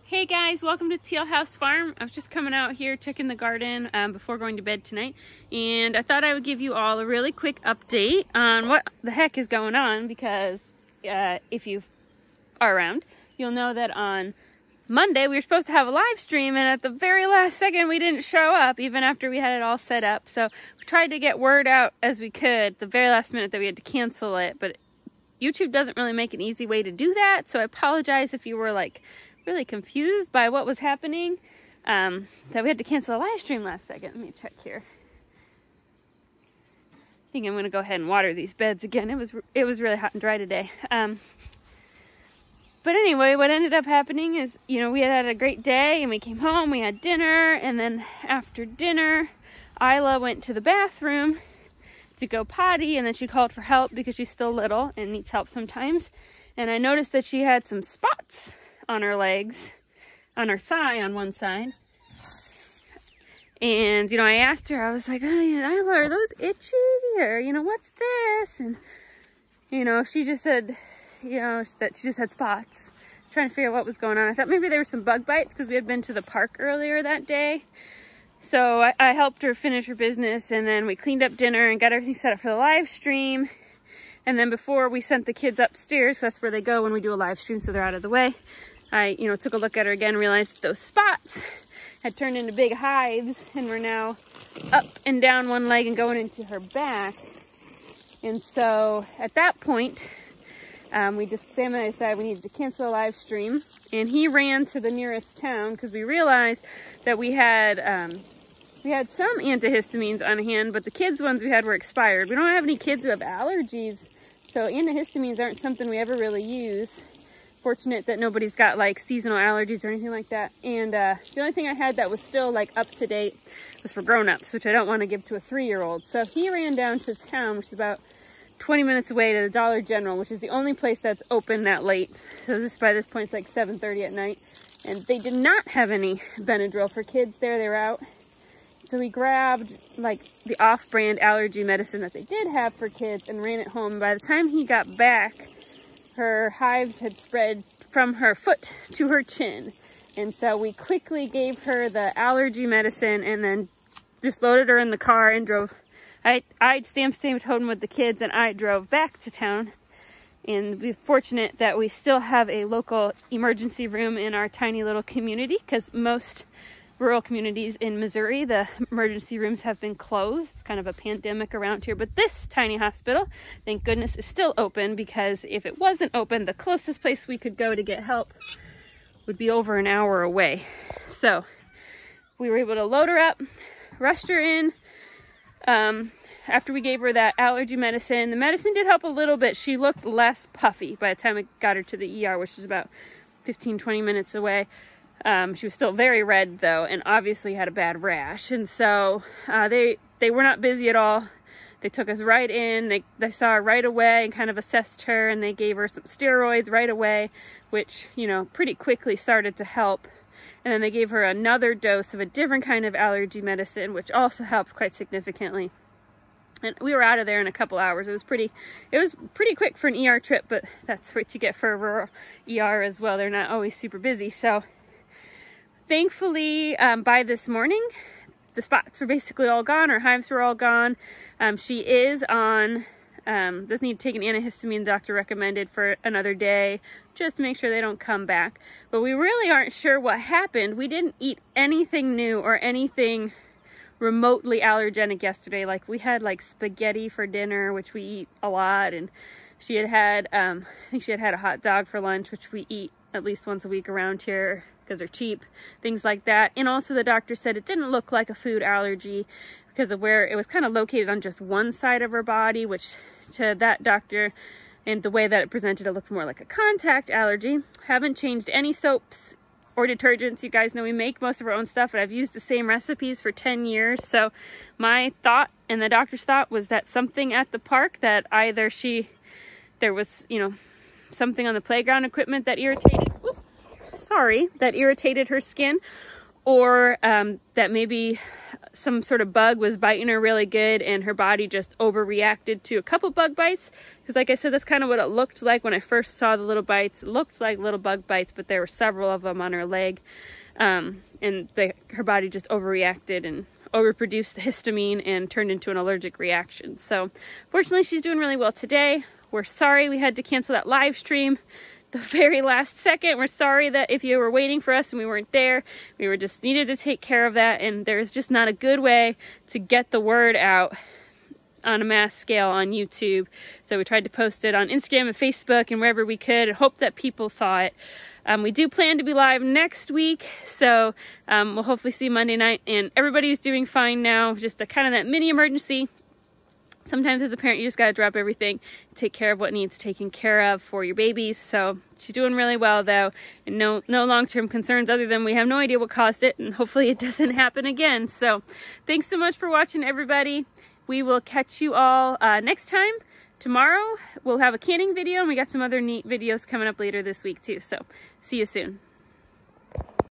Hey guys, welcome to Teal House Farm. I was just coming out here checking the garden before going to bed tonight, and I thought I would give you all a really quick update on what the heck is going on, because if you are around, you'll know that on Monday we were supposed to have a live stream, and at the very last second we didn't show up even after we had it all set up. So we tried to get word out as we could the very last minute that we had to cancel it, but YouTube doesn't really make an easy way to do that, so I apologize if you were like really confused by what was happening, that we had to cancel a live stream last second. Let me check here. I think I'm gonna go ahead and water these beds again. It was really hot and dry today. But anyway, what ended up happening is, you know, we had a great day and we came home, we had dinner, and then after dinner, Isla went to the bathroom to go potty, and then she called for help because she's still little and needs help sometimes. And I noticed that she had some spots on her legs, on her thigh on one side. And, you know, I asked her, I was like, oh, yeah, Isla, are those itchy? Or, you know, what's this? And, you know, she just said, you know, that she just had spots. Trying to figure out what was going on. I thought maybe there were some bug bites because we had been to the park earlier that day. So I helped her finish her business, and then we cleaned up dinner and got everything set up for the live stream. And then before we sent the kids upstairs, that's where they go when we do a live stream, so they're out of the way, I, you know, took a look at her again, realized that those spots had turned into big hives and were now up and down one leg and going into her back. And so at that point, Sam and I decided we needed to cancel the live stream, and he ran to the nearest town because we realized that we had some antihistamines on hand, but the kids' ones we had were expired. We don't have any kids who have allergies, so antihistamines aren't something we ever really use. Fortunate that nobody's got like seasonal allergies or anything like that. And the only thing I had that was still like up to date was for grown-ups, which I don't want to give to a 3-year-old. So he ran down to town, which is about 20 minutes away, to the Dollar General, which is the only place that's open that late. So by this point it's like 7:30 at night, and they did not have any Benadryl for kids there. They were out. So we grabbed like the off-brand allergy medicine that they did have for kids and ran it home. By the time he got back, her hives had spread from her foot to her chin. And so we quickly gave her the allergy medicine and then just loaded her in the car and drove. I stayed home with the kids, and I drove back to town. And we're fortunate that we still have a local emergency room in our tiny little community, because most rural communities in Missouri, the emergency rooms have been closed. It's kind of a pandemic around here, but this tiny hospital, thank goodness, is still open, because if it wasn't open, the closest place we could go to get help would be over an hour away. So we were able to load her up, rushed her in. After we gave her that allergy medicine, the medicine did help a little bit. She looked less puffy by the time I got her to the ER, which was about 15-20 minutes away. She was still very red though, and obviously had a bad rash. And so they were not busy at all. They took us right in. They saw her right away and kind of assessed her, and they gave her some steroids right away, which, you know, pretty quickly started to help. And then they gave her another dose of a different kind of allergy medicine, which also helped quite significantly. And we were out of there in a couple hours. It was pretty quick for an ER trip, but that's what you get for a rural ER as well. They're not always super busy. So thankfully, by this morning, the spots were basically all gone. Her hives were all gone. She is on, doesn't need to take an antihistamine, the doctor recommended, for another day, just to make sure they don't come back. But we really aren't sure what happened. We didn't eat anything new or anything remotely allergenic yesterday. Like, we had like spaghetti for dinner, which we eat a lot, and she had I think she had a hot dog for lunch, which we eat at least once a week around here because they're cheap, things like that. And also the doctor said it didn't look like a food allergy because of where it was kind of located on just one side of her body, which to that doctor and the way that it presented, it looked more like a contact allergy. Haven't changed any soaps or detergents. You guys know we make most of our own stuff, but I've used the same recipes for 10 years. So my thought and the doctor's thought was that something at the park, that either there was, you know, something on the playground equipment that irritated, that irritated her skin, or that maybe some sort of bug was biting her really good and her body just overreacted to a couple bug bites. Because like I said, that's kind of what it looked like when I first saw the little bites. It looked like little bug bites, but there were several of them on her leg. And her body just overreacted and overproduced the histamine and turned into an allergic reaction. So fortunately, she's doing really well today. We're sorry we had to cancel that live stream the very last second. We're sorry that if you were waiting for us and we weren't there, we were just needed to take care of that. And there's just not a good way to get the word out on a mass scale on YouTube. So we tried to post it on Instagram and Facebook and wherever we could and hope that people saw it. We do plan to be live next week, so we'll hopefully see Monday night, and everybody's doing fine now. Just a kind of that mini emergency. Sometimes as a parent, you just gotta drop everything, take care of what needs taken care of for your babies. So she's doing really well though, and no long-term concerns other than we have no idea what caused it, and hopefully it doesn't happen again. So thanks so much for watching, everybody. We will catch you all next time. Tomorrow we'll have a canning video, and we got some other neat videos coming up later this week too. So see you soon.